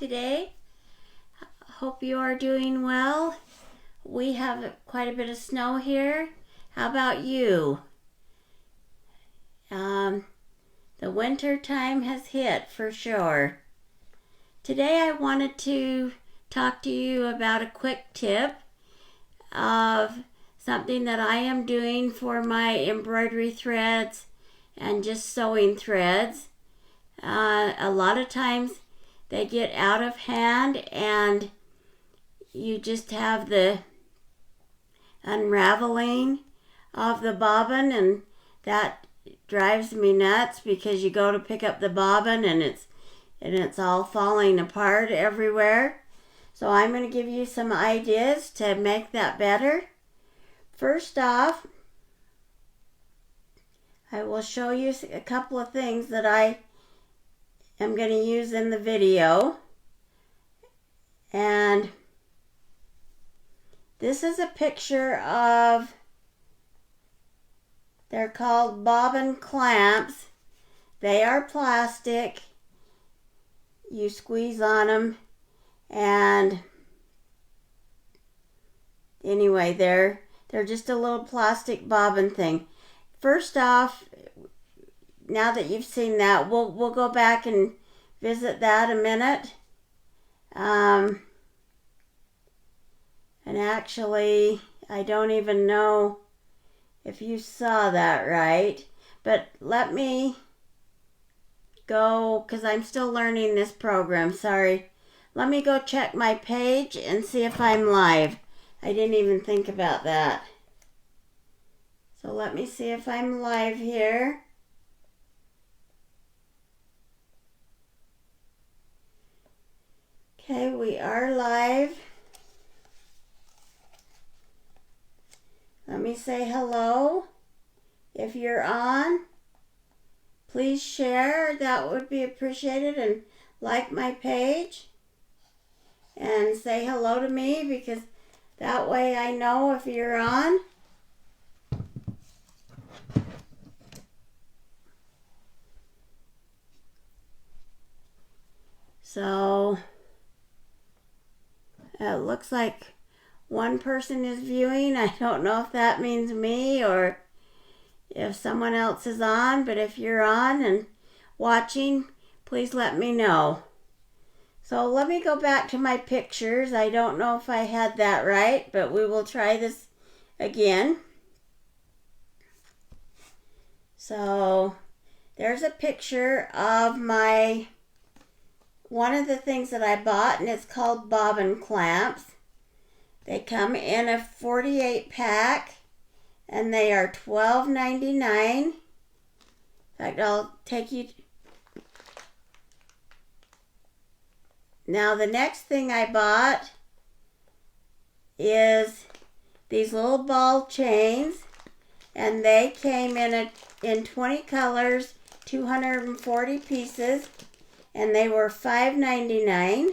today. Hope you are doing well. We have quite a bit of snow here. How about you? The winter time has hit for sure. Today I wanted to talk to you about a quick tip of something that I am doing for my embroidery threads and just sewing threads. A lot of times they get out of hand and you just have the unraveling of the bobbin, and that drives me nuts because you go to pick up the bobbin and it's all falling apart everywhere. So I'm going to give you some ideas to make that better. First off, I will show you a couple of things that I am going to use in the video. And this is a picture of, they're called bobbin clamps. They are plastic. You squeeze on them, and anyway, they're just a little plastic bobbin thing. First off, now that you've seen that, we'll go back and visit that a minute. And actually, I don't even know if you saw that right, but let me go, because I'm still learning this program, sorry. Let me go check my page and see if I'm live. I didn't even think about that. So let me see if I'm live here. Okay, we are live. Let me say hello. If you're on, please share. That would be appreciated, and like my page and say hello to me, because that way I know if you're on. So it looks like one person is viewing. I don't know if that means me or if someone else is on, but if you're on and watching, please let me know. So let me go back to my pictures. I don't know if I had that right, but we will try this again. So there's a picture of one of the things that I bought, and it's called bobbin clamps. They come in a 48 pack, and they are $12.99. In fact, I'll take you. Now the next thing I bought is these little ball chains, and they came in 20 colors, 240 pieces, and they were $5.99.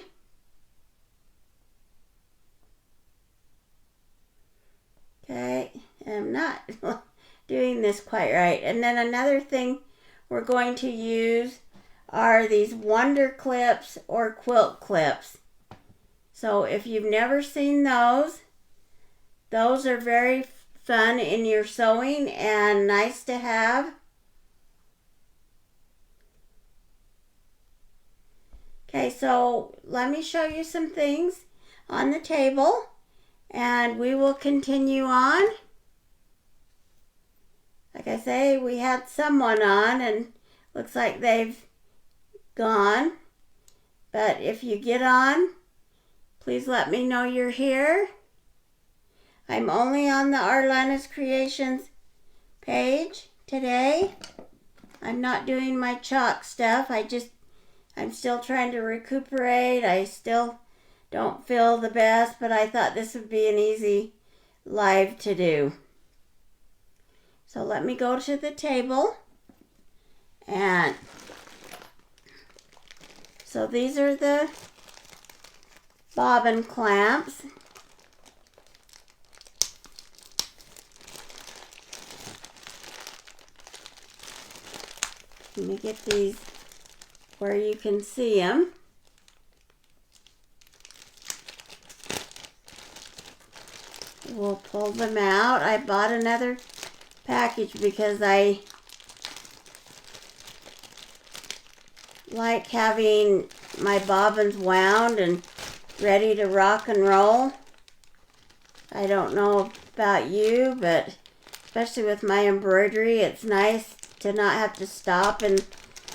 Okay, I'm not doing this quite right. And then another thing we're going to use are these wonder clips or quilt clips. So if you've never seen those are very fun in your sewing and nice to have. Okay, so let me show you some things on the table, and we will continue on. Like I say, we had someone on, and looks like they've gone. But if you get on, please let me know you're here. I'm only on the arlana'screations page today. I'm not doing my chalk stuff. I'm still trying to recuperate. I still don't feel the best, but I thought this would be an easy live to do. So let me go to the table. And so these are the bobbin clamps. Let me get these where you can see them. We'll pull them out. I bought another package because I like having my bobbins wound and ready to rock and roll. I don't know about you, but especially with my embroidery, it's nice to not have to stop in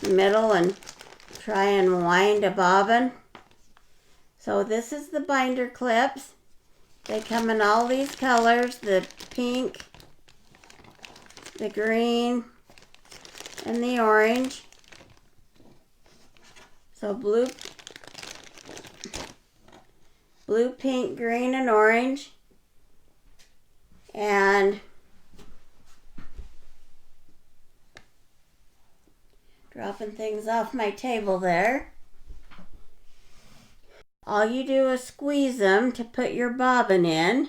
the middle and try and wind a bobbin. So this is the binder clips. They come in all these colors, the pink, the green, and the orange. So blue, pink, green, and orange. And dropping things off my table there. All you do is squeeze them to put your bobbin in.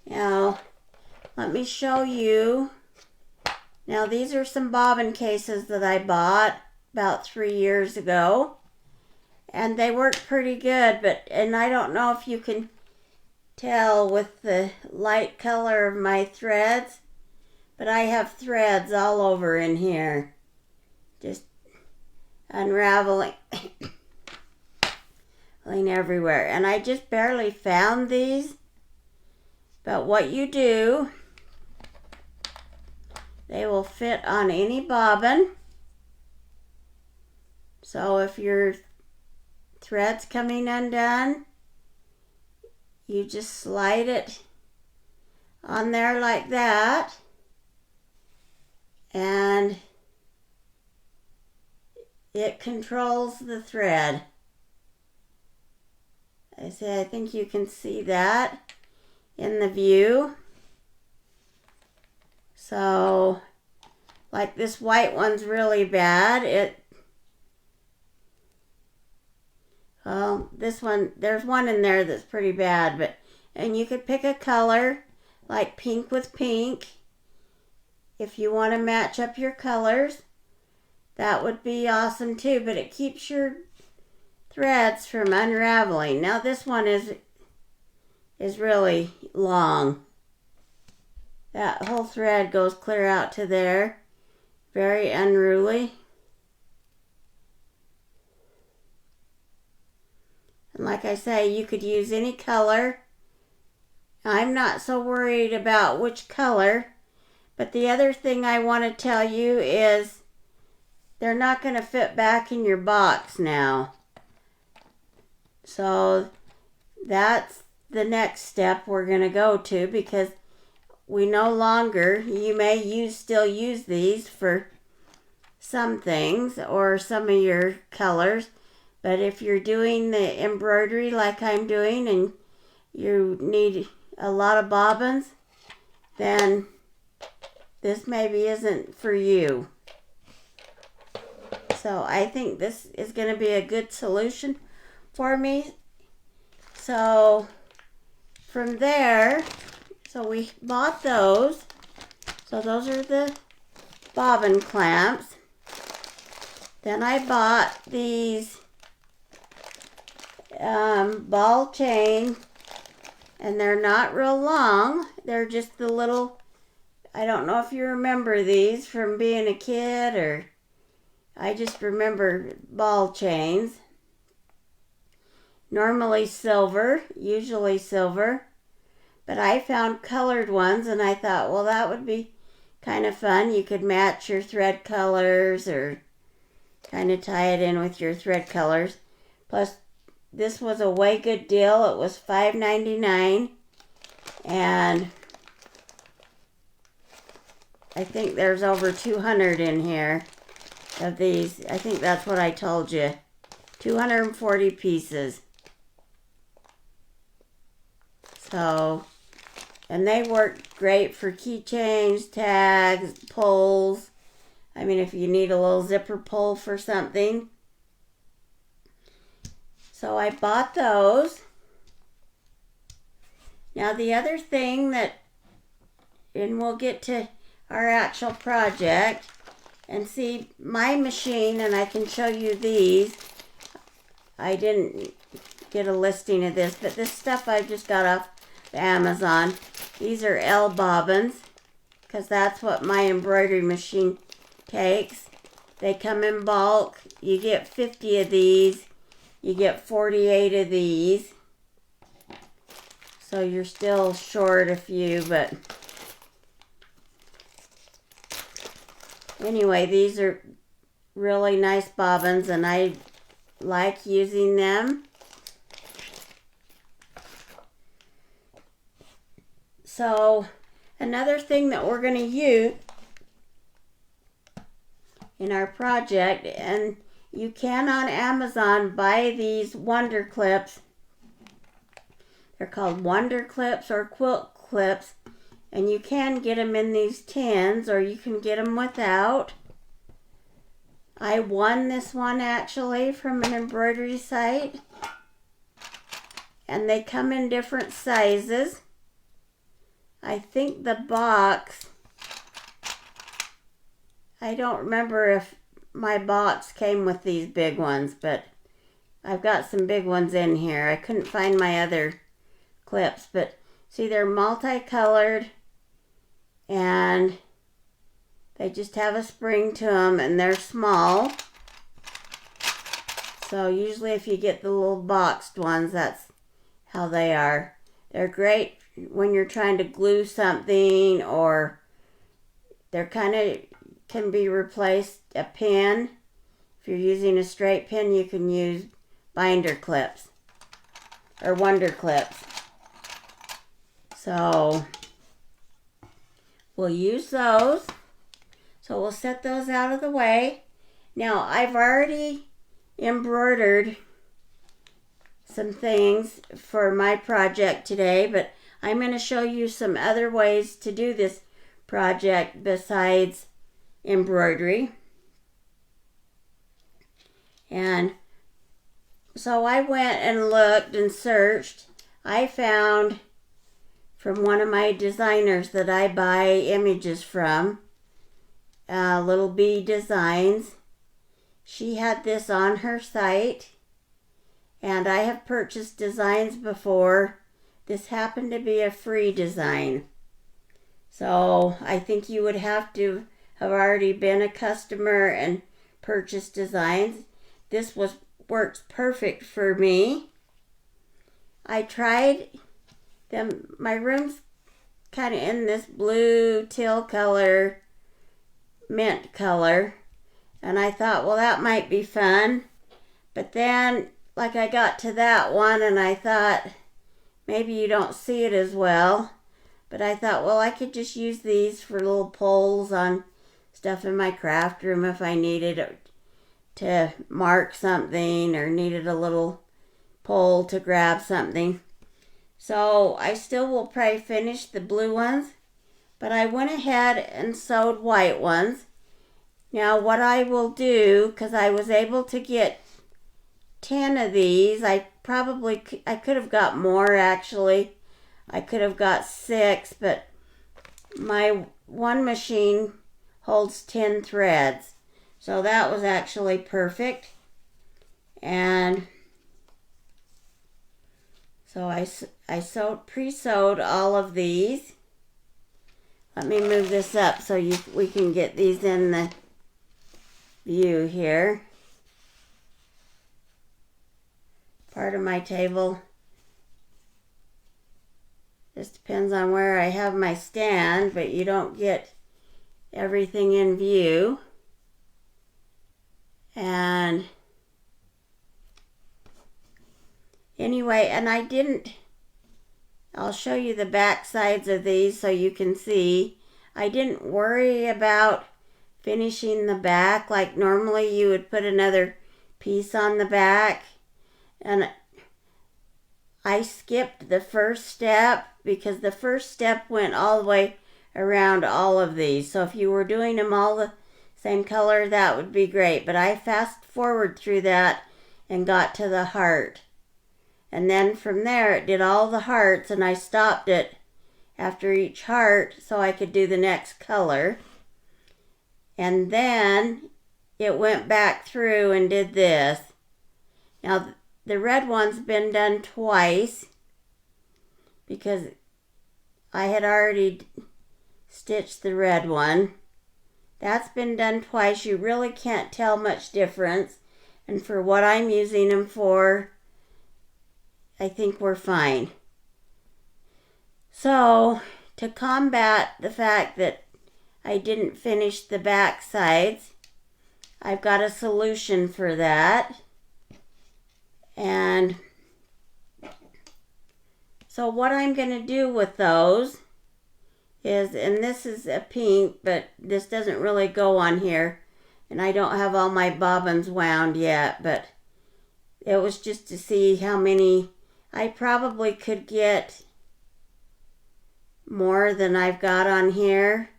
Now, let me show you. Now, these are some bobbin cases that I bought about 3 years ago. And they work pretty good, and I don't know if you can tell with the light color of my threads, but I have threads all over in here. Just unraveling everywhere. And I just barely found these. But what you do, they will fit on any bobbin. So if your thread's coming undone, you just slide it on there like that, and it controls the thread. I think you can see that in the view. So, like this white one's really bad. Well, this one, there's one in there that's pretty bad, and you could pick a color like pink with pink. If you want to match up your colors, that would be awesome too, but it keeps your threads from unraveling. Now this one is really long. That whole thread goes clear out to there. Very unruly. And like I say, you could use any color. I'm not so worried about which color. But the other thing I want to tell you is they're not going to fit back in your box now. So that's the next step we're going to go to, because we no longer, you may still use these for some things or some of your colors. But if you're doing the embroidery like I'm doing and you need a lot of bobbins, then this maybe isn't for you. So I think this is going to be a good solution for me. So from there, so we bought those. So those are the bobbin clamps. Then I bought these ball chain, and they're not real long. They're just the little, I don't know if you remember these from being a kid, or I just remember ball chains. Normally silver, usually silver, but I found colored ones, and I thought, well, that would be kind of fun. You could match your thread colors or kind of tie it in with your thread colors. Plus, this was a way good deal. It was $5.99, and I think there's over 200 in here of these. I think that's what I told you. 240 pieces. So, and they work great for keychains, tags, pulls. I mean, if you need a little zipper pull for something. So I bought those. Now the other thing that, and we'll get to our actual project and see my machine, and I can show you these. I didn't get a listing of this, but this stuff I just got off Amazon. These are L bobbins, because that's what my embroidery machine takes. They come in bulk. You get 50 of these. You get 48 of these. So you're still short a few, but anyway, these are really nice bobbins, and I like using them. So another thing that we're going to use in our project, and you can on Amazon buy these wonder clips. They're called wonder clips or quilt clips, and you can get them in these tins, or you can get them without. I won this one actually from an embroidery site, and they come in different sizes. I think the box, I don't remember if my box came with these big ones, but I've got some big ones in here. I couldn't find my other clips, but see, they're multicolored, and they just have a spring to them, and they're small. So usually if you get the little boxed ones, that's how they are. They're great when you're trying to glue something, or they're kind of can be replaced a pin. If you're using a straight pin, you can use binder clips or wonder clips. So we'll use those. So we'll set those out of the way. Now I've already embroidered some things for my project today, but I'm going to show you some other ways to do this project besides embroidery. And so I went and looked and searched. I found from one of my designers that I buy images from, Little Bee Designs. She had this on her site, and I have purchased designs before. This happened to be a free design. So I think you would have to have already been a customer and purchased designs. This works perfect for me. I tried them. My room's kind of in this blue teal color, mint color, and I thought, well, that might be fun. But then, like, I got to that one, and I thought, maybe you don't see it as well. But I thought, well, I could just use these for little poles on stuff in my craft room if I needed to mark something or needed a little pole to grab something. So I still will probably finish the blue ones, but I went ahead and sewed white ones. Now what I will do, because I was able to get 10 of these, I could have got more actually. I could have got 6, but my one machine holds 10 threads. So that was actually perfect. And so I pre-sewed all of these. Let me move this up so we can get these in the view here. Part of my table. This depends on where I have my stand, but you don't get everything in view. And anyway, and I'll show you the back sides of these so you can see. I didn't worry about finishing the back like normally you would put another piece on the back. And I skipped the first step because the first step went all the way around all of these. So if you were doing them all the same color, that would be great. But I fast forward through that and got to the heart. And then from there it did all the hearts, and I stopped it after each heart so I could do the next color. And then it went back through and did this. Now the red one's been done twice because I had already stitched the red one. That's been done twice. You really can't tell much difference. And for what I'm using them for, I think we're fine. So, to combat the fact that I didn't finish the back sides, I've got a solution for that. And so what I'm going to do with those is, and this is a pink, but this doesn't really go on here. And I don't have all my bobbins wound yet, but it was just to see how many. I probably could get more than I've got on here.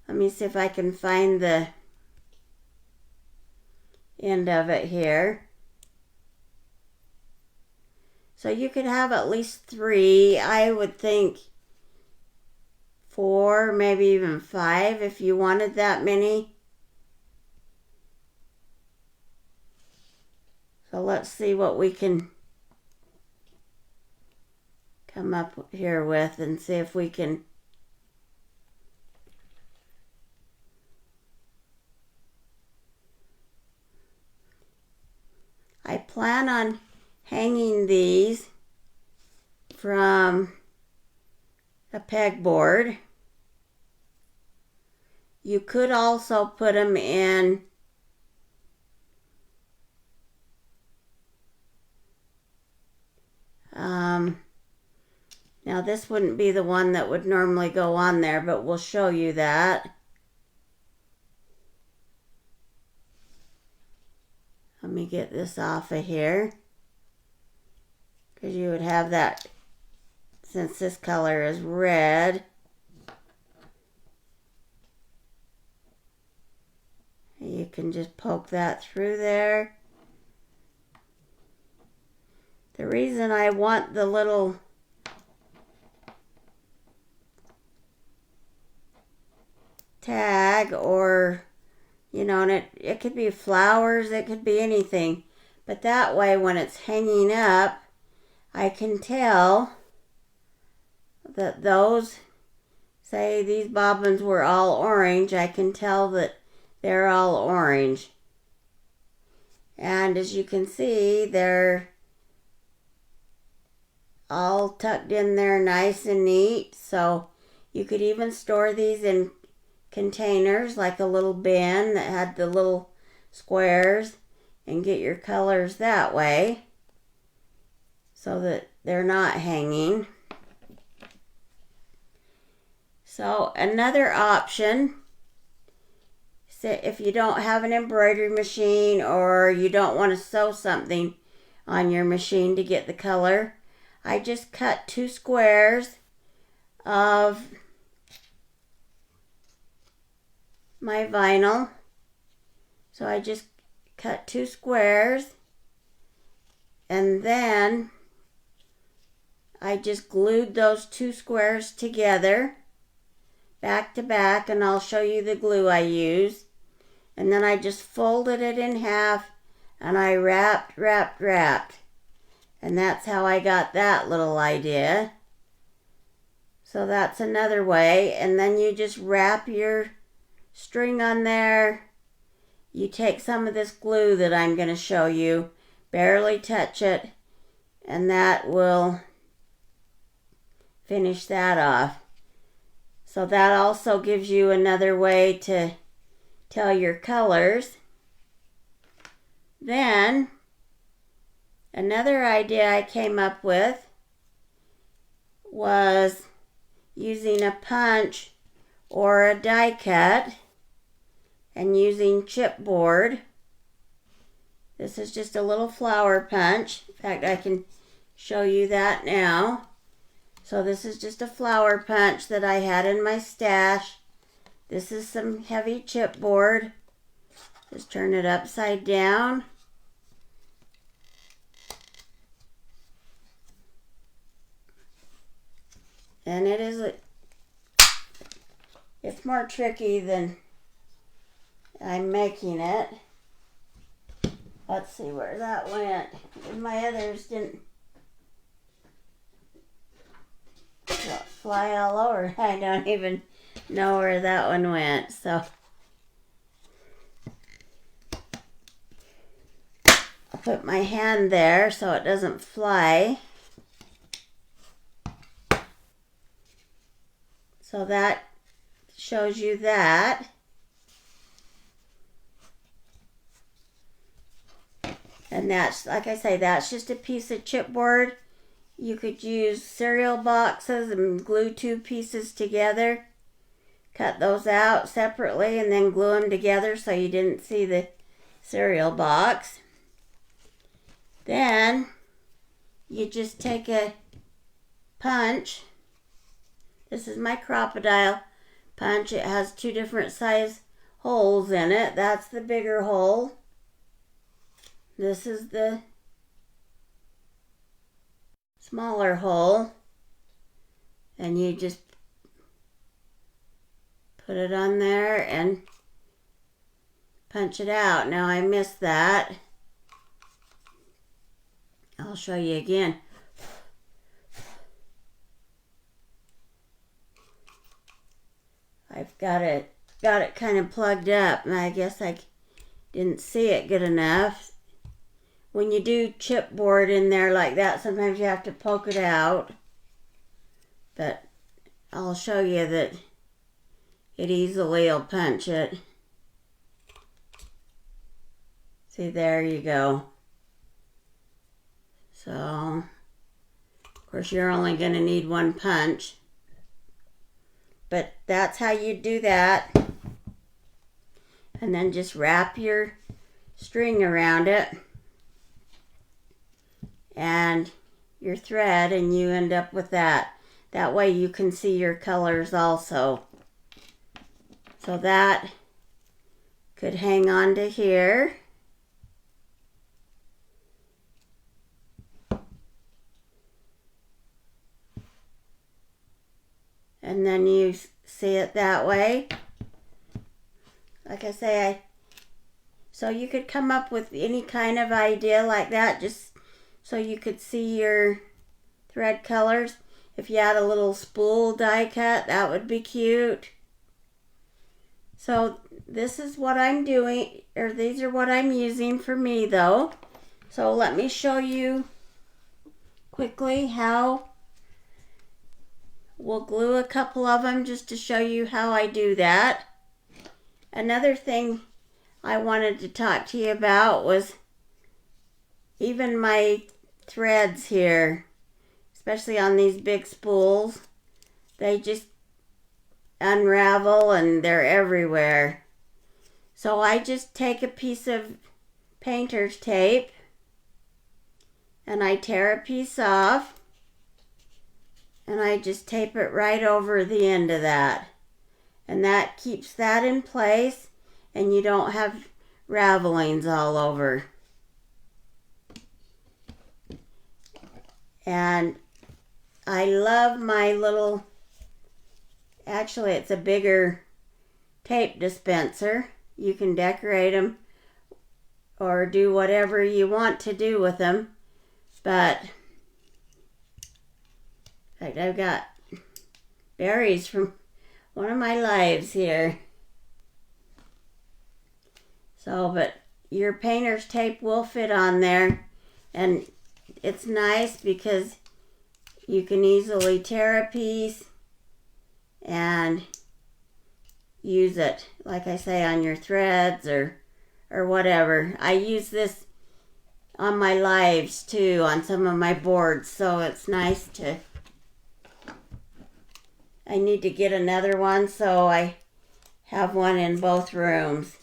Let me see if I can find the end of it here. So you could have at least 3. I would think 4, maybe even 5 if you wanted that many. So let's see what we can come up here with and see if we can I plan on hanging these from a pegboard. You could also put them in now this wouldn't be the one that would normally go on there, but we'll show you that. Let me get this off of here, because you would have that, since this color is red. You can just poke that through there. The reason I want the little tag, or you know, and it could be flowers, it could be anything, but that way when it's hanging up, I can tell that those, say these bobbins were all orange, I can tell that they're all orange. And as you can see, they're all tucked in there nice and neat. So you could even store these in containers, like a little bin that had the little squares, and get your colors that way so that they're not hanging. So another option, if you don't have an embroidery machine or you don't want to sew something on your machine to get the color, I just cut 2 squares of my vinyl. So I just cut 2 squares, and then I just glued those 2 squares together back to back, and I'll show you the glue I use. And then I just folded it in half and I wrapped. And that's how I got that little idea. So that's another way. And then you just wrap your string on there. You take some of this glue that I'm going to show you, barely touch it, and that will finish that off. So that also gives you another way to tell your colors. Then another idea I came up with was using a punch or a die cut and using chipboard. This is just a little flower punch. In fact, I can show you that now. So this is just a flower punch that I had in my stash. This is some heavy chipboard. Just turn it upside down. And it's more tricky than I'm making it. Let's see where that went. My others didn't fly all over. I don't even know where that one went. So I'll put my hand there so it doesn't fly. So that shows you that. And that's, like I say, that's just a piece of chipboard. You could use cereal boxes and glue two pieces together. Cut those out separately and then glue them together so you didn't see the cereal box. Then you just take a punch. This is my crocodile punch. It has two different size holes in it. That's the bigger hole. This is the smaller hole. And you just put it on there and punch it out. Now I missed that. I'll show you again. I've got it kind of plugged up, and I guess I didn't see it good enough. When you do chipboard in there like that, sometimes you have to poke it out. But I'll show you that it easily will punch it. See, there you go. So, of course, you're only going to need one punch. But that's how you do that. And then just wrap your string around it and your thread, and you end up with that. That way you can see your colors also. So that could hang on to here. And then you see it that way. Like I say, so you could come up with any kind of idea like that, just so you could see your thread colors. If you had a little spool die cut, that would be cute. So this is what I'm doing, or these are what I'm using for me though. So let me show you quickly how. We'll glue a couple of them just to show you how I do that. Another thing I wanted to talk to you about was even my threads here, especially on these big spools. They just unravel and they're everywhere. So I just take a piece of painter's tape and I tear a piece off. And I just tape it right over the end of that. And that keeps that in place, and you don't have ravelings all over. And I love my little, actually it's a bigger tape dispenser. You can decorate them or do whatever you want to do with them. But in fact, I've got berries from one of my lives here. So, but your painter's tape will fit on there. And it's nice because you can easily tear a piece and use it, like I say, on your threads or whatever. I use this on my lives too, on some of my boards. So it's nice to... I need to get another one so I have one in both rooms.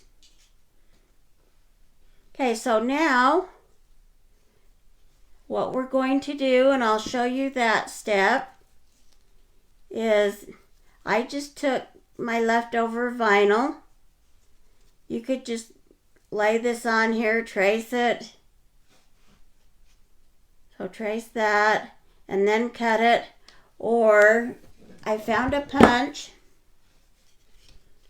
Okay, so now what we're going to do, and I'll show you that step, is I just took my leftover vinyl. You could just lay this on here, trace it. So trace that and then cut it, or I found a punch,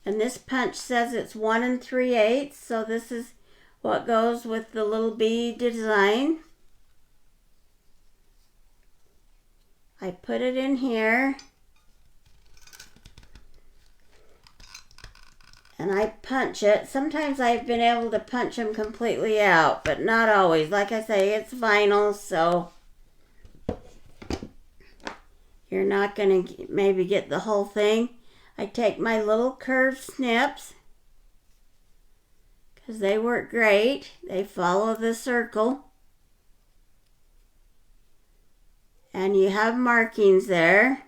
and this punch says it's 1 3/8, so this is what goes with the little bee design. I put it in here. And I punch it. Sometimes I've been able to punch them completely out, but not always. Like I say, it's vinyl, so you're not going to maybe get the whole thing. I take my little curved snips because they work great. They follow the circle. And you have markings there.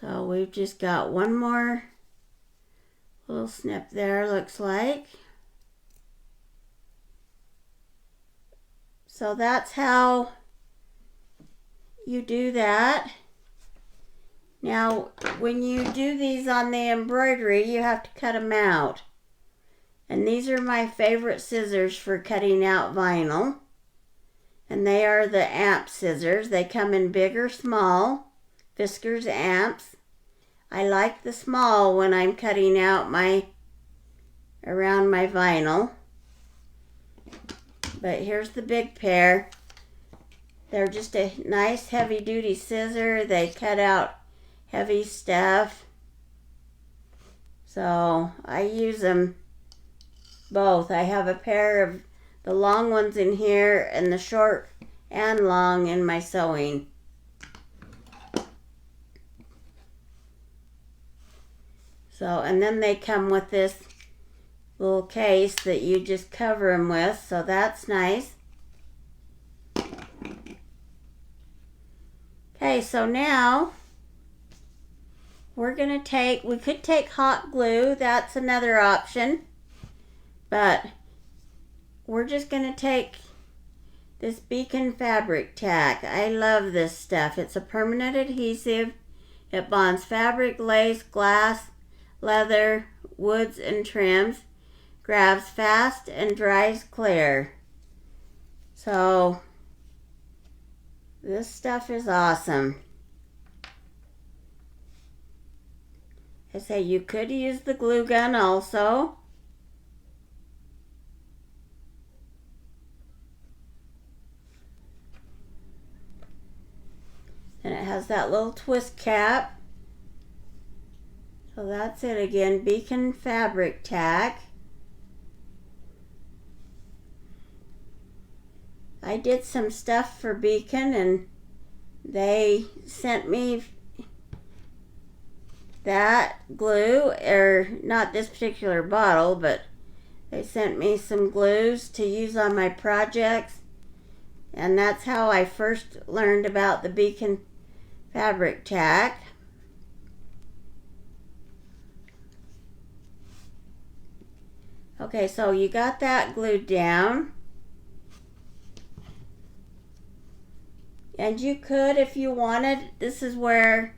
So we've just got one more little snip there, looks like. So that's how you do that. Now, when you do these on the embroidery, you have to cut them out. And these are my favorite scissors for cutting out vinyl. And they are the Amp scissors. They come in big or small. Fiskars Amps. I like the small when I'm cutting out around my vinyl. But here's the big pair. They're just a nice heavy duty scissor. They cut out heavy stuff. So I use them both. I have a pair of the long ones in here and the short and long in my sewing. So, and then they come with this little case that you just cover them with, so that's nice. Okay, so now we're going to we could take hot glue, that's another option, but we're just going to take this Beacon fabric tack. I love this stuff. It's a permanent adhesive. It bonds fabric, lace, glass, leather, woods, and trims. Grabs fast and dries clear. So this stuff is awesome. I say you could use the glue gun also. And it has that little twist cap. So that's it again, Beacon fabric tack. I did some stuff for Beacon and they sent me that glue, or not this particular bottle, but they sent me some glues to use on my projects. And that's how I first learned about the Beacon fabric tack. Okay, so you got that glued down. And you could, if you wanted, this is where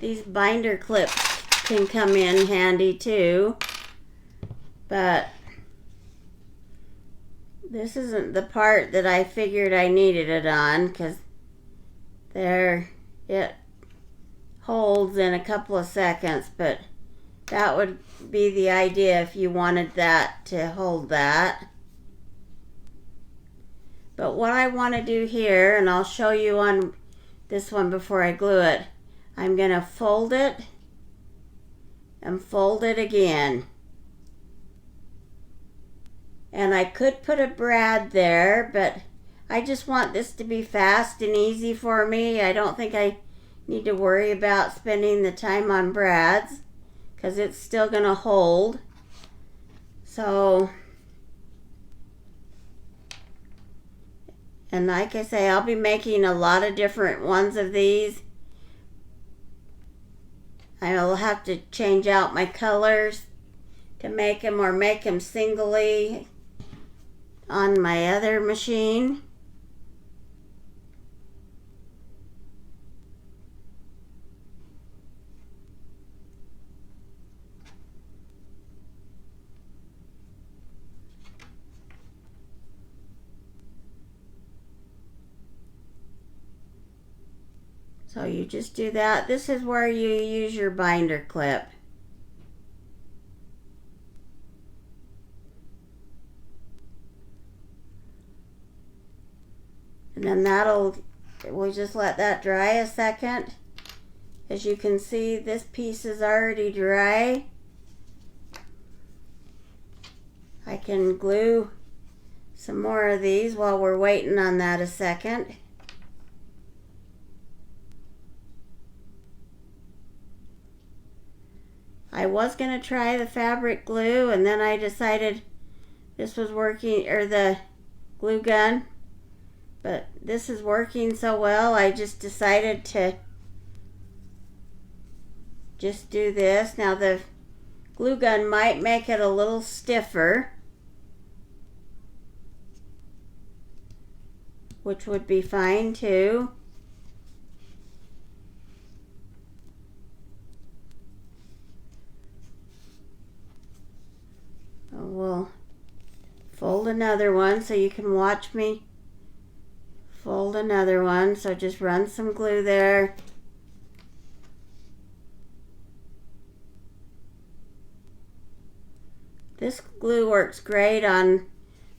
these binder clips can come in handy too. But this isn't the part that I figured I needed it on, because it holds in a couple of seconds, but that would be the idea if you wanted that to hold that. But what I want to do here, and I'll show you on this one before I glue it, I'm going to fold it and fold it again. And I could put a brad there, but I just want this to be fast and easy for me. I don't think I need to worry about spending the time on brads, because it's still going to hold. So, and like I say, I'll be making a lot of different ones of these. I'll have to change out my colors to make them, or make them singly on my other machine. So you just do that. This is where you use your binder clip. And then we'll just let that dry a second. As you can see, this piece is already dry. I can glue some more of these while we're waiting on that a second. I was going to try the fabric glue, and then I decided this was working, or the glue gun, but this is working so well, I just decided to just do this. Now the glue gun might make it a little stiffer, which would be fine too. We'll fold another one so you can watch me fold another one. So just run some glue there. This glue works great on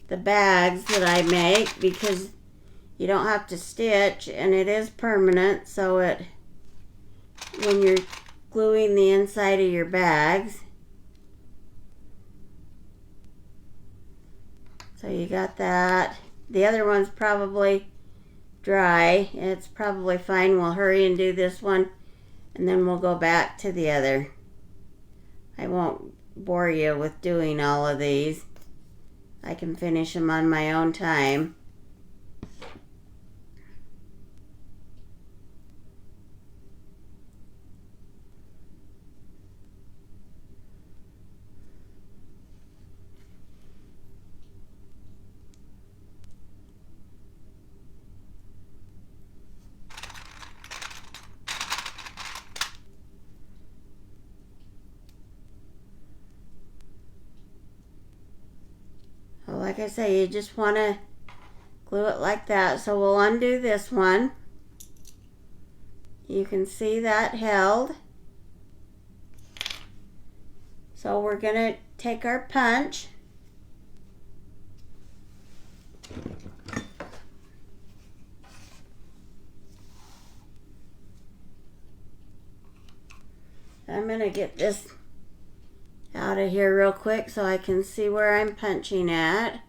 the bags that I make because you don't have to stitch, and it is permanent, so when you're gluing the inside of your bags. So you got that. The other one's probably dry. It's probably fine. We'll hurry and do this one, and then we'll go back to the other. I won't bore you with doing all of these. I can finish them on my own time. Like I say, you just want to glue it like that. So we'll undo this one. You can see that held. So we're going to take our punch. I'm going to get this out of here real quick so I can see where I'm punching at.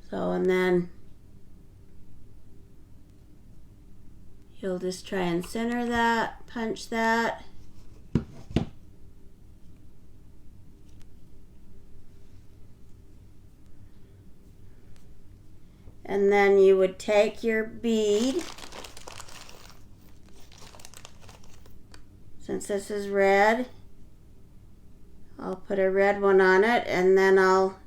So, and then you'll just try and center that, punch that. And then you would take your bead, since this is red, I'll put a red one on it, and then I'll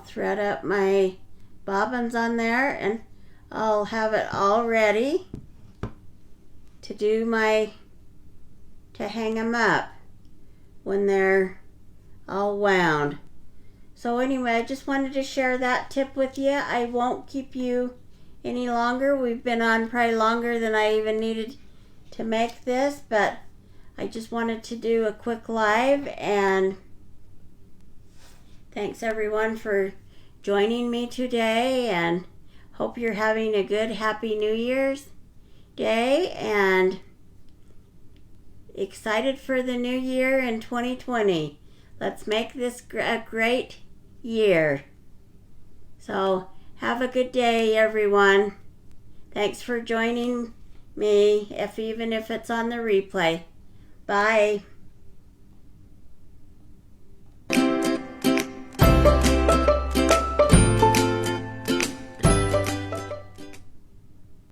thread up my bobbins on there, and I'll have it all ready to to hang them up when they're all wound. So anyway, I just wanted to share that tip with you. I won't keep you any longer. We've been on probably longer than I even needed to make this, but I just wanted to do a quick live, and thanks everyone for joining me today, and hope you're having a good, happy New Year's Day, and excited for the new year in 2020. Let's make this a great year. So have a good day, everyone. Thanks for joining me, even if it's on the replay. Bye.